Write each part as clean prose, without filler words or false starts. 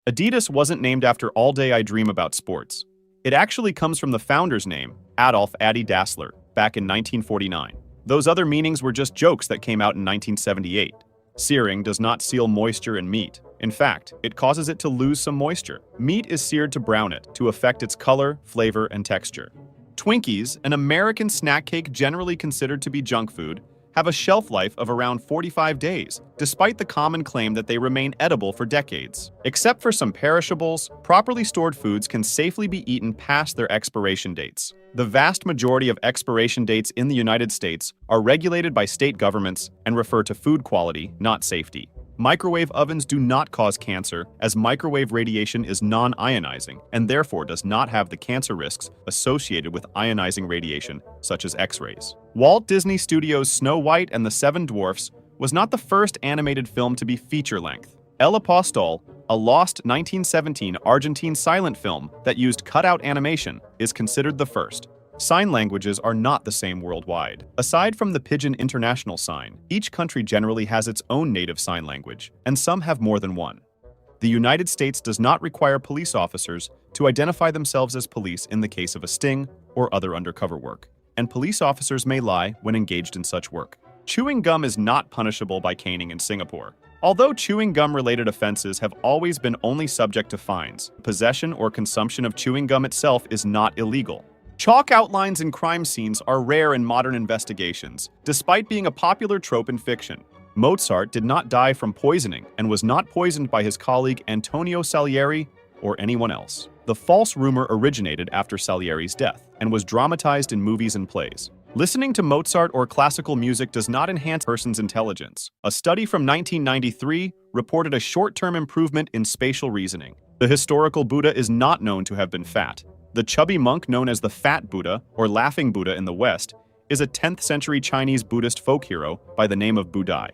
Adidas wasn't named after All Day I Dream About Sports. It actually comes from the founder's name, Adolf Adi Dassler, back in 1949. Those other meanings were just jokes that came out in 1978. Searing does not seal moisture in meat. In fact, it causes it to lose some moisture. Meat is seared to brown it, to affect its color, flavor, and texture. Twinkies, an American snack cake generally considered to be junk food, have a shelf life of around 45 days, despite the common claim that they remain edible for decades. Except for some perishables, properly stored foods can safely be eaten past their expiration dates. The vast majority of expiration dates in the United States are regulated by state governments and refer to food quality, not safety. Microwave ovens do not cause cancer, as microwave radiation is non-ionizing and therefore does not have the cancer risks associated with ionizing radiation, such as X-rays. Walt Disney Studios' Snow White and the Seven Dwarfs was not the first animated film to be feature-length. El Apostol, a lost 1917 Argentine silent film that used cutout animation, is considered the first. Sign languages are not the same worldwide. Aside from the Pidgin International Sign, each country generally has its own native sign language, and some have more than one. The United States does not require police officers to identify themselves as police in the case of a sting or other undercover work, and police officers may lie when engaged in such work. Chewing gum is not punishable by caning in Singapore. Although chewing gum-related offenses have always been only subject to fines, possession or consumption of chewing gum itself is not illegal. Chalk outlines in crime scenes are rare in modern investigations, despite being a popular trope in fiction. Mozart did not die from poisoning and was not poisoned by his colleague Antonio Salieri or anyone else. The false rumor originated after Salieri's death and was dramatized in movies and plays. Listening to Mozart or classical music does not enhance a person's intelligence. A study from 1993 reported a short-term improvement in spatial reasoning. The historical Buddha is not known to have been fat. The chubby monk known as the Fat Buddha, or Laughing Buddha in the West, is a 10th century Chinese Buddhist folk hero by the name of Budai.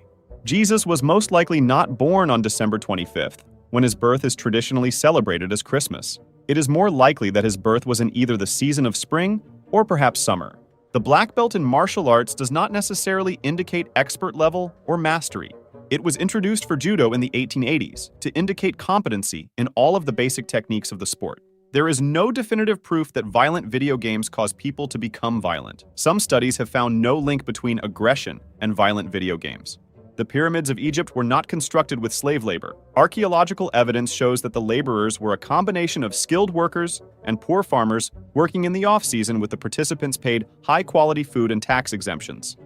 Jesus was most likely not born on December 25th, when his birth is traditionally celebrated as Christmas. It is more likely that his birth was in either the season of spring or perhaps summer. The black belt in martial arts does not necessarily indicate expert level or mastery. It was introduced for judo in the 1880s to indicate competency in all of the basic techniques of the sport. There is no definitive proof that violent video games cause people to become violent. Some studies have found no link between aggression and violent video games. The pyramids of Egypt were not constructed with slave labor. Archaeological evidence shows that the laborers were a combination of skilled workers and poor farmers working in the off-season, with the participants paid high-quality food and tax exemptions.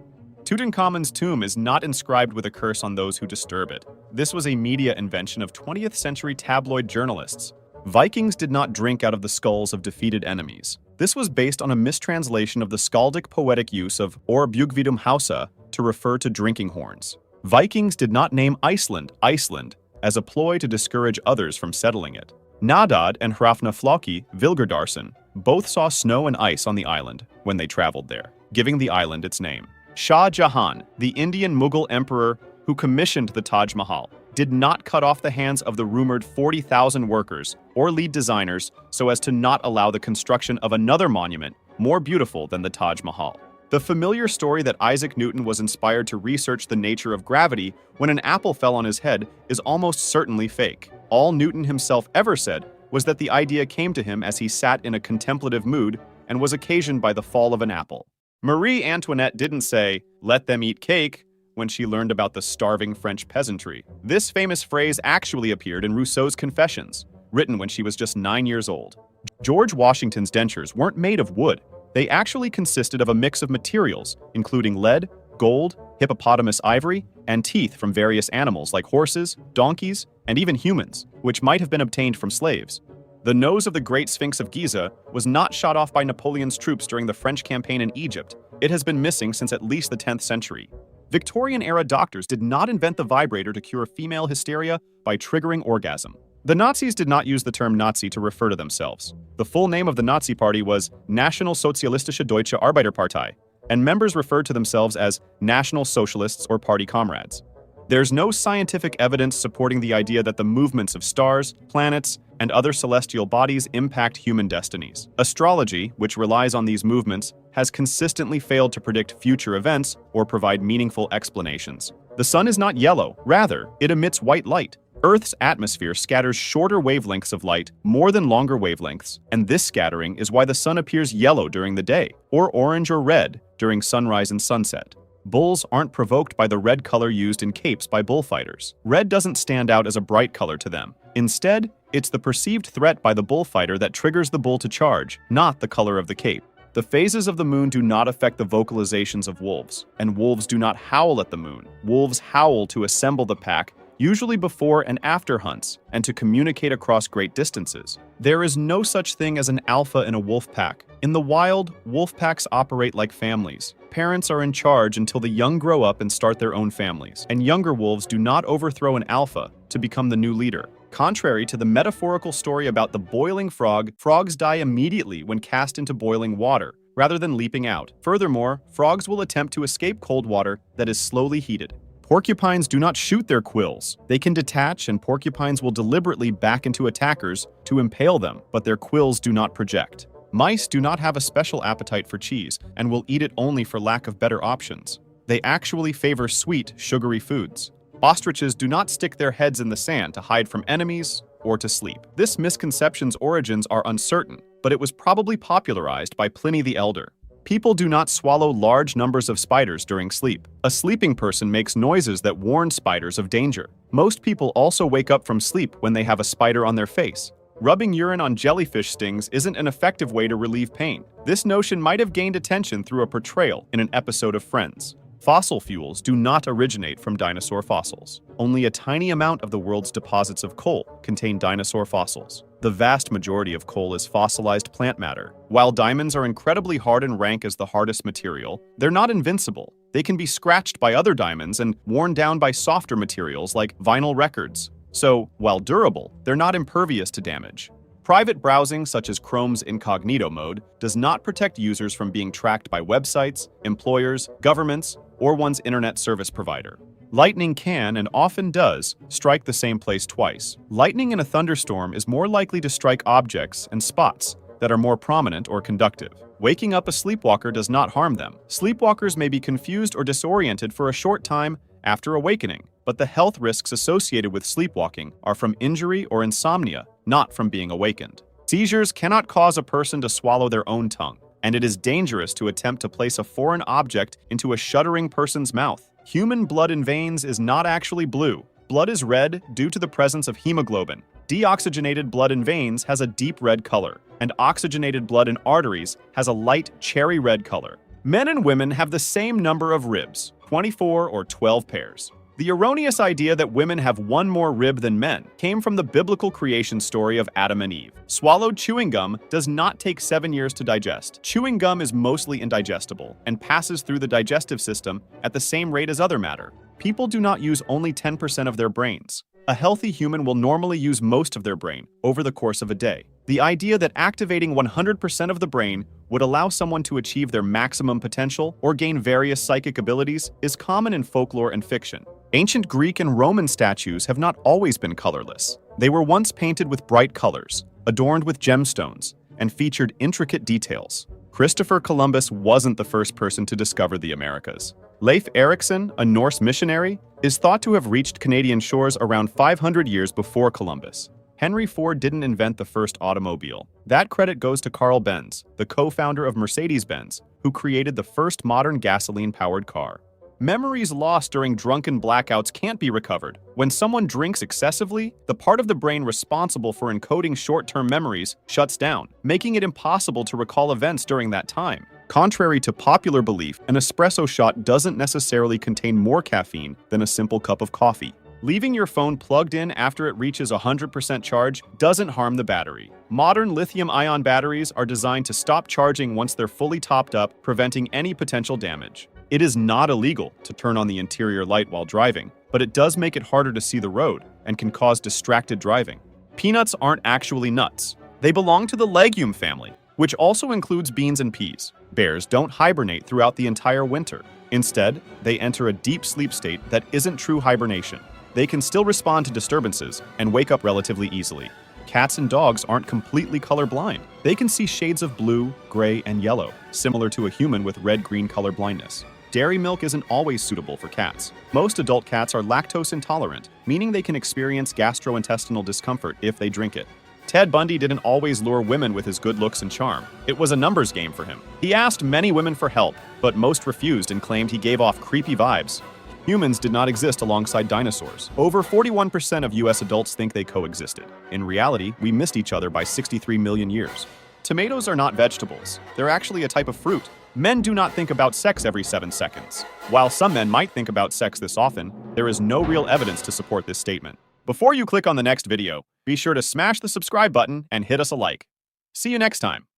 Tutankhamun's tomb is not inscribed with a curse on those who disturb it. This was a media invention of 20th century tabloid journalists. Vikings did not drink out of the skulls of defeated enemies. This was based on a mistranslation of the skaldic poetic use of Orbjugvidum Hausa to refer to drinking horns. Vikings did not name Iceland Iceland as a ploy to discourage others from settling it. Nadad and Hrafnafloki Vilgerdarson both saw snow and ice on the island when they traveled there, giving the island its name. Shah Jahan, the Indian Mughal emperor who commissioned the Taj Mahal, did not cut off the hands of the rumored 40,000 workers or lead designers so as to not allow the construction of another monument more beautiful than the Taj Mahal. The familiar story that Isaac Newton was inspired to research the nature of gravity when an apple fell on his head is almost certainly fake. All Newton himself ever said was that the idea came to him as he sat in a contemplative mood and was occasioned by the fall of an apple. Marie Antoinette didn't say, "Let them eat cake," when she learned about the starving French peasantry. This famous phrase actually appeared in Rousseau's Confessions, written when she was just 9 years old. George Washington's dentures weren't made of wood. They actually consisted of a mix of materials, including lead, gold, hippopotamus ivory, and teeth from various animals like horses, donkeys, and even humans, which might have been obtained from slaves. The nose of the Great Sphinx of Giza was not shot off by Napoleon's troops during the French campaign in Egypt. It has been missing since at least the 10th century. Victorian-era doctors did not invent the vibrator to cure female hysteria by triggering orgasm. The Nazis did not use the term Nazi to refer to themselves. The full name of the Nazi Party was National Sozialistische Deutsche Arbeiterpartei, and members referred to themselves as National Socialists or Party Comrades. There's no scientific evidence supporting the idea that the movements of stars, planets, and other celestial bodies impact human destinies. Astrology, which relies on these movements, has consistently failed to predict future events or provide meaningful explanations. The sun is not yellow, rather, it emits white light. Earth's atmosphere scatters shorter wavelengths of light more than longer wavelengths, and this scattering is why the sun appears yellow during the day, or orange or red during sunrise and sunset. Bulls aren't provoked by the red color used in capes by bullfighters. Red doesn't stand out as a bright color to them. Instead, it's the perceived threat by the bullfighter that triggers the bull to charge, not the color of the cape. The phases of the moon do not affect the vocalizations of wolves, and wolves do not howl at the moon. Wolves howl to assemble the pack, usually before and after hunts, and to communicate across great distances. There is no such thing as an alpha in a wolf pack. In the wild, wolf packs operate like families. Parents are in charge until the young grow up and start their own families, and younger wolves do not overthrow an alpha to become the new leader. Contrary to the metaphorical story about the boiling frog, frogs die immediately when cast into boiling water, rather than leaping out. Furthermore, frogs will attempt to escape cold water that is slowly heated. Porcupines do not shoot their quills. They can detach, and porcupines will deliberately back into attackers to impale them, but their quills do not project. Mice do not have a special appetite for cheese and will eat it only for lack of better options. They actually favor sweet, sugary foods. Ostriches do not stick their heads in the sand to hide from enemies or to sleep. This misconception's origins are uncertain, but it was probably popularized by Pliny the Elder. People do not swallow large numbers of spiders during sleep. A sleeping person makes noises that warn spiders of danger. Most people also wake up from sleep when they have a spider on their face. Rubbing urine on jellyfish stings isn't an effective way to relieve pain. This notion might have gained attention through a portrayal in an episode of Friends. Fossil fuels do not originate from dinosaur fossils. Only a tiny amount of the world's deposits of coal contain dinosaur fossils. The vast majority of coal is fossilized plant matter. While diamonds are incredibly hard and rank as the hardest material, they're not invincible. They can be scratched by other diamonds and worn down by softer materials like vinyl records. So, while durable, they're not impervious to damage. Private browsing, such as Chrome's incognito mode, does not protect users from being tracked by websites, employers, governments, or one's internet service provider. Lightning can, and often does, strike the same place twice. Lightning in a thunderstorm is more likely to strike objects and spots that are more prominent or conductive. Waking up a sleepwalker does not harm them. Sleepwalkers may be confused or disoriented for a short time after awakening, but the health risks associated with sleepwalking are from injury or insomnia, not from being awakened. Seizures cannot cause a person to swallow their own tongue, and it is dangerous to attempt to place a foreign object into a shuddering person's mouth. Human blood in veins is not actually blue. Blood is red due to the presence of hemoglobin. Deoxygenated blood in veins has a deep red color, and oxygenated blood in arteries has a light cherry red color. Men and women have the same number of ribs, 24 or 12 pairs. The erroneous idea that women have one more rib than men came from the biblical creation story of Adam and Eve. Swallowed chewing gum does not take 7 years to digest. Chewing gum is mostly indigestible and passes through the digestive system at the same rate as other matter. People do not use only 10% of their brains. A healthy human will normally use most of their brain over the course of a day. The idea that activating 100% of the brain would allow someone to achieve their maximum potential or gain various psychic abilities is common in folklore and fiction. Ancient Greek and Roman statues have not always been colorless. They were once painted with bright colors, adorned with gemstones, and featured intricate details. Christopher Columbus wasn't the first person to discover the Americas. Leif Erikson, a Norse missionary, is thought to have reached Canadian shores around 500 years before Columbus. Henry Ford didn't invent the first automobile. That credit goes to Carl Benz, the co-founder of Mercedes-Benz, who created the first modern gasoline-powered car. Memories lost during drunken blackouts can't be recovered. When someone drinks excessively, the part of the brain responsible for encoding short-term memories shuts down, making it impossible to recall events during that time. Contrary to popular belief, an espresso shot doesn't necessarily contain more caffeine than a simple cup of coffee. Leaving your phone plugged in after it reaches 100% charge doesn't harm the battery. Modern lithium-ion batteries are designed to stop charging once they're fully topped up, preventing any potential damage. It is not illegal to turn on the interior light while driving, but it does make it harder to see the road and can cause distracted driving. Peanuts aren't actually nuts. They belong to the legume family, which also includes beans and peas. Bears don't hibernate throughout the entire winter. Instead, they enter a deep sleep state that isn't true hibernation. They can still respond to disturbances and wake up relatively easily. Cats and dogs aren't completely colorblind. They can see shades of blue, gray, and yellow, similar to a human with red-green color blindness. Dairy milk isn't always suitable for cats. Most adult cats are lactose intolerant, meaning they can experience gastrointestinal discomfort if they drink it. Ted Bundy didn't always lure women with his good looks and charm. It was a numbers game for him. He asked many women for help, but most refused and claimed he gave off creepy vibes. Humans did not exist alongside dinosaurs. Over 41% of US adults think they coexisted. In reality, we missed each other by 63 million years. Tomatoes are not vegetables. They're actually a type of fruit. Men do not think about sex every 7 seconds. While some men might think about sex this often, there is no real evidence to support this statement. Before you click on the next video, be sure to smash the subscribe button and hit us a like. See you next time.